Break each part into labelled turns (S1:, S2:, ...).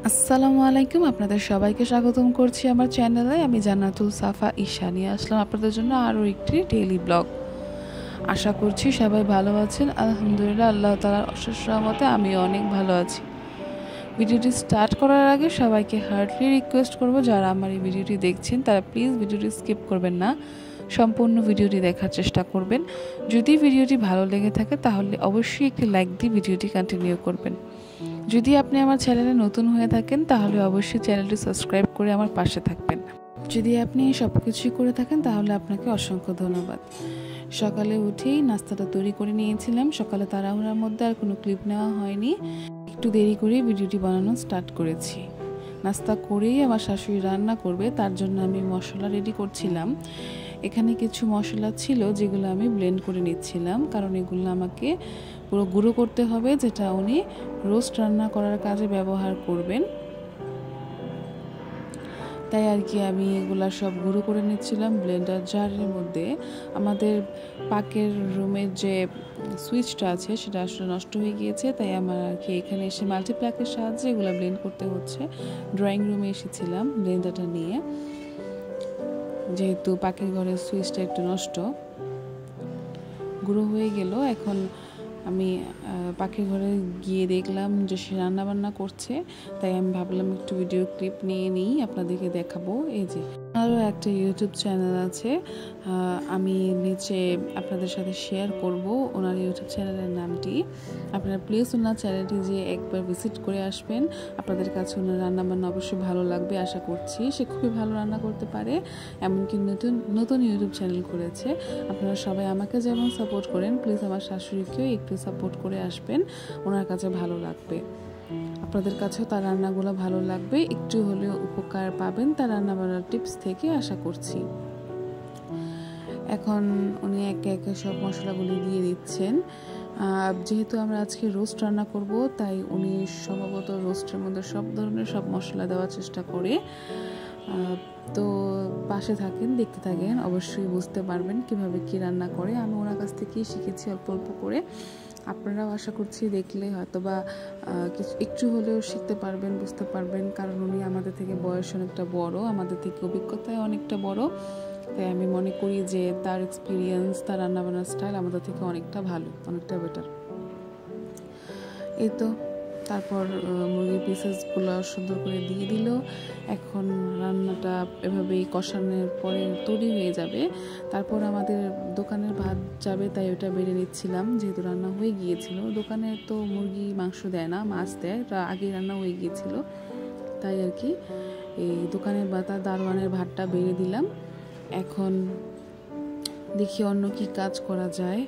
S1: আসসালামু আলাইকুম, আপনাদের সবাইকে স্বাগতম করছি আমার চ্যানেলে। আমি জান্নাতুল সাফা ঈশা নিয়ে আসলাম আপনাদের জন্য আরও একটি ডেইলি ব্লগ। আশা করছি সবাই ভালো আছেন। আলহামদুলিল্লাহ, আল্লাহ তাআলার অশেষ রহমতে আমি অনেক ভালো আছি। ভিডিওটি স্টার্ট করার আগে সবাইকে হার্টলি রিকোয়েস্ট করব, যারা আমার এই ভিডিওটি দেখছেন তারা প্লিজ ভিডিওটি স্কিপ করবেন না, সম্পূর্ণ ভিডিওটি দেখার চেষ্টা করবেন। যদি ভিডিওটি ভালো লেগে থাকে তাহলে অবশ্যই একটি লাইক দিয়ে ভিডিওটি কন্টিনিউ করবেন। যদি আপনি আমার চ্যানেলে নতুন হয়ে থাকেন তাহলে অবশ্যই চ্যানেলটি সাবস্ক্রাইব করে আমার পাশে থাকবেন। যদি আপনি সব কিছুই করে থাকেন তাহলে আপনাকে অসংখ্য ধন্যবাদ। সকালে উঠেই নাস্তাটা তৈরি করে নিয়েছিলাম। সকালে তাড়াহুড়ার মধ্যে আর কোনো ক্লিপ নেওয়া হয়নি, একটু দেরি করে ভিডিওটি বানানো স্টার্ট করেছি। নাস্তা করেই আমার শাশুড়ি রান্না করবে, তার জন্য আমি মশলা রেডি করছিলাম। এখানে কিছু মশলা ছিল যেগুলো আমি ব্লেন্ড করে নিচ্ছিলাম, কারণ এগুলো আমাকে পুরো গুঁড়ো করতে হবে, যেটা উনি রোস্ট রান্না করার কাজে ব্যবহার করবেন। তাই আর কি আমি এগুলা সব গুঁড়ো করে নিচ্ছিলাম ব্লেন্ডার জারের মধ্যে। আমাদের পাকের রুমের যে সুইচটা আছে সেটা আসলে নষ্ট হয়ে গিয়েছে, তাই আমার আর কি এখানে এসে মাল্টিপ্ল্যাকের সাহায্যে এগুলো ব্লেন্ড করতে হচ্ছে। ড্রয়িং রুমে এসেছিলাম ব্লেন্ডারটা নিয়ে, যেহেতু পাকের ঘরের সুইচটা একটু নষ্ট। গুঁড়ো হয়ে গেল। এখন আমি পাখির ঘরে গিয়ে দেখলাম যে সে রান্নাবান্না করছে, তাই আমি ভাবলাম একটু ভিডিও ক্লিপ নিয়ে নিই, আপনাদেরকে দেখাবো। এই যে আরও একটা ইউটিউব চ্যানেল আছে, আমি নিচে আপনাদের সাথে শেয়ার করব ওনার ইউটিউব চ্যানেলের নামটি। আপনারা প্লিজ ওনার চ্যানেলটি যে একবার ভিজিট করে আসবেন। আপনাদের কাছে ওনার রান্নাবান্না অবশ্যই ভালো লাগবে আশা করছি। সে খুবই ভালো রান্না করতে পারে, এমনকি নতুন নতুন ইউটিউব চ্যানেল করেছে। আপনারা সবাই আমাকে যেমন সাপোর্ট করেন, প্লিজ আমার শাশুড়িকেও একটু সাপোর্ট করে আসবেন, ওনার কাছে ভালো লাগবে। আপনাদের কাছেও তার রান্নাগুলো ভালো লাগবে, একটু হলেও উপকার পাবেন তার রান্নাবান্নার টিপস থেকে আশা করছি। এখন উনি একে একে সব মশলাগুলি দিয়ে দিচ্ছেন। যেহেতু আমরা আজকে রোস্ট রান্না করব, তাই উনি সম্ভবত রোস্টের মধ্যে সব ধরনের সব মশলা দেওয়ার চেষ্টা করে। তো পাশে থাকেন, দেখতে থাকেন, অবশ্যই বুঝতে পারবেন কিভাবে কি রান্না করে। আমি ওনার কাছ থেকেই শিখেছি অল্প অল্প করে। আপনারাও আশা করছি দেখলে হয়তো বা কিছু একটু হলেও শিখতে পারবেন, বুঝতে পারবেন, কারণ উনি আমাদের থেকে বয়স অনেকটা বড়, আমাদের থেকে অভিজ্ঞতায় অনেকটা বড়। তাই আমি মনে করি যে তার এক্সপিরিয়েন্স, তার রান্নাবান্নার স্টাইল আমাদের থেকে অনেকটা ভালো, অনেকটা বেটার। এই তো তারপর মুরগির পিসেসগুলো সুন্দর করে দিয়ে দিল। এখন রান্নাটা এভাবেই কষানোর পরে তৈরি হয়ে যাবে। তারপর আমাদের দোকানের ভাত যাবে, তাই ওটা বেড়ে নিচ্ছিলাম, যেহেতু রান্না হয়ে গিয়েছিল। দোকানে তো মুরগি মাংস দেয় না, মাছ দেয়, ওটা আগেই রান্না হয়ে গিয়েছিল, তাই আর কি এই দোকানের দারোয়ানের ভাতটা বেড়ে দিলাম। এখন দেখি অন্য কি কাজ করা যায়।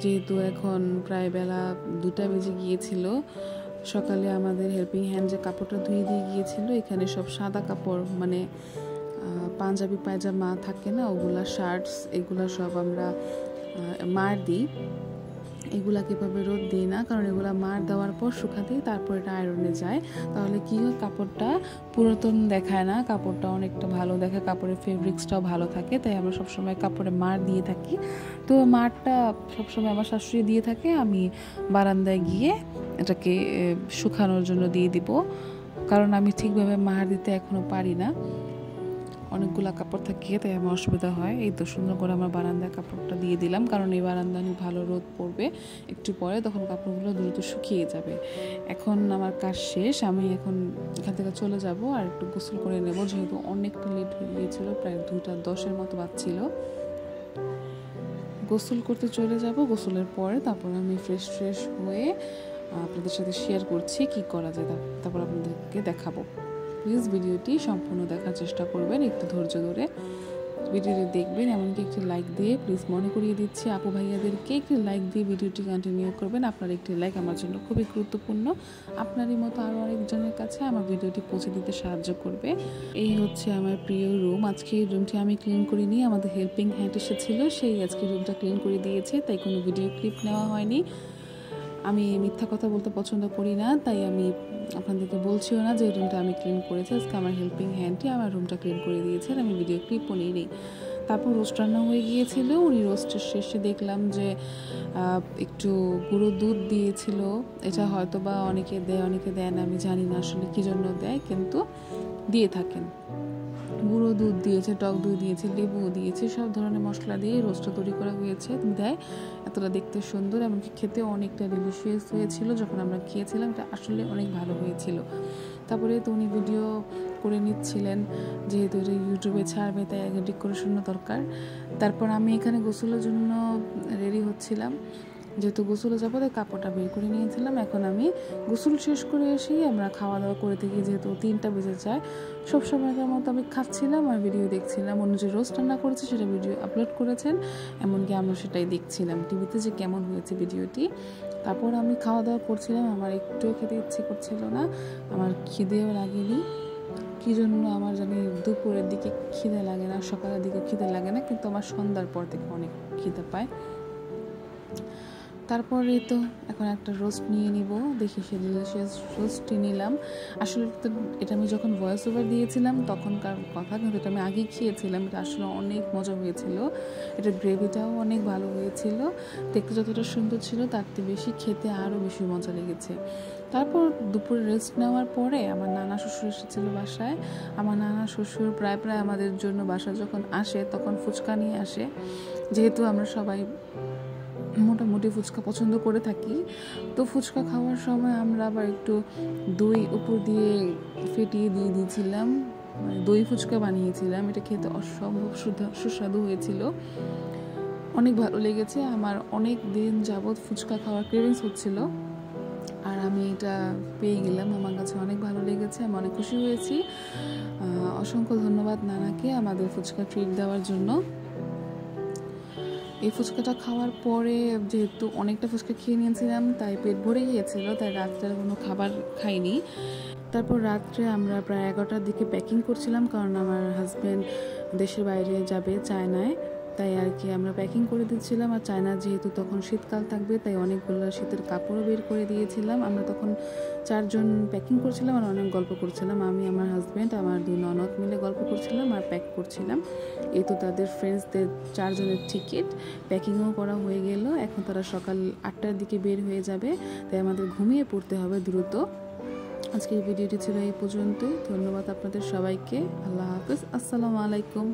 S1: যেহেতু এখন প্রায় বেলা 2টা বেজে গিয়েছিল, সকালে আমাদের হেল্পিং হ্যান্ড যে কাপড়টা ধুয়ে দিয়ে গিয়েছিল, এখানে সব সাদা কাপড়, মানে পাঞ্জাবি পায়জামা থাকে না, ওগুলা শার্টস, এগুলা সব আমরা মার দিই। এগুলা কীভাবে রোদ দিই না, কারণ এগুলা মার দেওয়ার পর শুকাতেই তারপর এটা আয়রনে যায়। তাহলে কী হয়, কাপড়টা পুরাতন দেখায় না, কাপড়টা অনেকটা ভালো দেখায়, কাপড়ের ফেব্রিক্সটাও ভালো থাকে। তাই আমরা সবসময় কাপড়ে মার দিয়ে থাকি। তো মারটা সবসময় আমার শাশুড়ি দিয়ে থাকে, আমি বারান্দায় গিয়ে এটাকে শুকানোর জন্য দিয়ে দিব, কারণ আমি ঠিকভাবে মার দিতে এখনও পারি না, অনেকগুলো কাপড় থাকিয়ে, তাই আমার অসুবিধা হয়। এই তো সুন্দর করে আমার বারান্দায় কাপড়টা দিয়ে দিলাম, কারণ এই বারান্দা অনেক ভালো রোদ পড়বে একটু পরে, তখন কাপড়গুলো দ্রুত শুকিয়ে যাবে। এখন আমার কাজ শেষ, আমি এখন এখান থেকে চলে যাব আর একটু গোসল করে নেব, যেহেতু অনেকটা লেট হয়ে গিয়েছিল, প্রায় 2:10 মতো বাজছিল। গোসল করতে চলে যাব, গোসলের পরে তারপর আমি ফ্রেশ হয়ে আপনাদের সাথে শেয়ার করছি কি করা যায়, তারপর আপনাদেরকে দেখাবো। প্লিজ ভিডিওটি সম্পূর্ণ দেখার চেষ্টা করবেন, একটু ধৈর্য ধরে ভিডিওটি দেখবেন, এমনকি একটি লাইক দিয়ে, প্লিজ মনে করিয়ে দিচ্ছি আপু ভাইয়াদেরকে একটি লাইক দিয়ে ভিডিওটি কন্টিনিউ করবেন। আপনার একটি লাইক আমার জন্য খুবই গুরুত্বপূর্ণ, আপনারই মতো আরও অনেকজনের কাছে আমার ভিডিওটি পৌঁছে দিতে সাহায্য করবে। এই হচ্ছে আমার প্রিয় রুম। আজকে এই রুমটি আমি ক্লিন করিনি, আমাদের হেল্পিং হ্যান্ড এসেছিল, সেই আজকে রুমটা ক্লিন করে দিয়েছে, তাই কোনো ভিডিও ক্লিপ নেওয়া হয়নি। আমি মিথ্যা কথা বলতে পছন্দ করি না, তাই আমি আপনাদেরকে বলছিও না যে এই রুমটা আমি ক্লিন করেছি। আজকে আমার হেল্পিং হ্যান্ডটি আমার রুমটা ক্লিন করে দিয়েছে, আর আমি ভিডিও ক্লিপও নিই। তারপর রোস্ট রান্না হয়ে গিয়েছিল। উনি রোস্টের শেষে দেখলাম যে একটু গুঁড়ো দুধ দিয়েছিল। এটা হয়তো বা অনেকে দেয় অনেকে দেয় না, আমি জানি না আসলে কী জন্য দেয়, কিন্তু দিয়ে থাকেন। গুঁড়ো দুধ দিয়েছে, টক দই দিয়েছে, লেবু দিয়েছে, সব ধরনের মশলা দিয়ে রোস্টটা তৈরি করা হয়েছে দেয়। এতটা দেখতে সুন্দর, এমনকি খেতেও অনেকটা ডিলিশিয়াস হয়েছিল। যখন আমরা খেয়েছিলাম এটা আসলে অনেক ভালো হয়েছিল। তারপরে তো উনি ভিডিও করে নিচ্ছিলেন, যেহেতু এটা ইউটিউবে ছাড়বে তাই আগে ডেকোরেশনও দরকার। তারপর আমি এখানে গোসলের জন্য রেডি হচ্ছিলাম, যেহেতু গোসলে যাবো তাই কাপড়টা বের করে নিয়েছিলাম। এখন আমি গোসল শেষ করে এসেই আমরা খাওয়া দাওয়া করে থাকি, যেহেতু 3টা বেজে যায়। সবসময়কার মতো আমি খাচ্ছিলাম আর ভিডিও দেখছিলাম। অন্য যে রোস্ট রান্না করেছে সেটা ভিডিও আপলোড করেছেন, এমনকি আমরা সেটাই দেখছিলাম টিভিতে যে কেমন হয়েছে ভিডিওটি। তারপর আমি খাওয়া দাওয়া করছিলাম, আমার একটুও খেতে ইচ্ছে করছিল না, আমার খিদেও লাগেনি। কী জন্য আমার জানি দুপুরের দিকে খিদে লাগে না, সকালের দিকে খিদে লাগে না, কিন্তু আমার সন্ধ্যার পর থেকে অনেক খিদে পায়। তারপরে তো এখন একটা রোস্ট নিয়ে নিব, দেখি সে ডিলিশিয়াস রোস্টটি নিলাম। আসলে তো এটা আমি যখন ভয়েস ওভার দিয়েছিলাম তখনকার কথা, কিন্তু এটা আমি আগেই খেয়েছিলাম। এটা আসলে অনেক মজা হয়েছিল, এটা গ্রেভিটাও অনেক ভালো হয়েছিল। দেখতে যতটা সুন্দর ছিল তার থেকে বেশি খেতে আরও বেশি মজা লেগেছে। তারপর দুপুরে রেস্ট নেওয়ার পরে আমার নানা শ্বশুর এসেছিলো বাসায়। আমার নানা শ্বশুর প্রায় আমাদের জন্য বাসায় যখন আসে তখন ফুচকা নিয়ে আসে, যেহেতু আমরা সবাই মোটামুটি ফুচকা পছন্দ করে থাকি। তো ফুচকা খাওয়ার সময় আমরা আবার একটু দই উপর দিয়ে ফেটিয়ে দিয়ে দিয়েছিলাম, মানে দই ফুচকা বানিয়েছিলাম। এটা খেতে অসম্ভব সুস্বাদু হয়েছিল, অনেক ভালো লেগেছে। আমার অনেক দিন যাবৎ ফুচকা খাওয়ার ক্রেভিংস হচ্ছিল, আর আমি এটা পেয়ে গেলাম। আমার কাছে অনেক ভালো লেগেছে, আমি অনেক খুশি হয়েছি। অসংখ্য ধন্যবাদ নানাকে আমাদের ফুচকা ট্রিট দেওয়ার জন্য। এই ফুচকাটা খাওয়ার পরে যেহেতু অনেকটা ফুচকা খেয়ে নিয়েছিলাম তাই পেট ভরে গিয়েছিল, তাই রাত্রে কোনো খাবার খাইনি। তারপর রাত্রে আমরা প্রায় 11টার দিকে প্যাকিং করছিলাম, কারণ আমার হাজব্যান্ড দেশের বাইরে যাবে চায়নায়, তাই আর কি আমরা প্যাকিং করে দিচ্ছিলাম। আর চায়না যেহেতু তখন শীতকাল থাকবে তাই অনেকগুলো শীতের কাপড়ও বের করে দিয়েছিলাম। আমরা তখন 4 জন প্যাকিং করছিলাম আর অনেক গল্প করছিলাম। আমি, আমার হাজব্যান্ড, আমার 2 ননদ মিলে গল্প করছিলাম আর প্যাক করছিলাম। এই তো তাদের ফ্রেন্ডসদের 4 জনের টিকিট প্যাকিংও করা হয়ে গেল। এখন তারা সকাল 8টার দিকে বের হয়ে যাবে, তাই আমাদের ঘুমিয়ে পড়তে হবে দ্রুত। আজকের ভিডিওটি ছিল এই পর্যন্তই। ধন্যবাদ আপনাদের সবাইকে। আল্লাহ হাফেজ, আসসালামু আলাইকুম।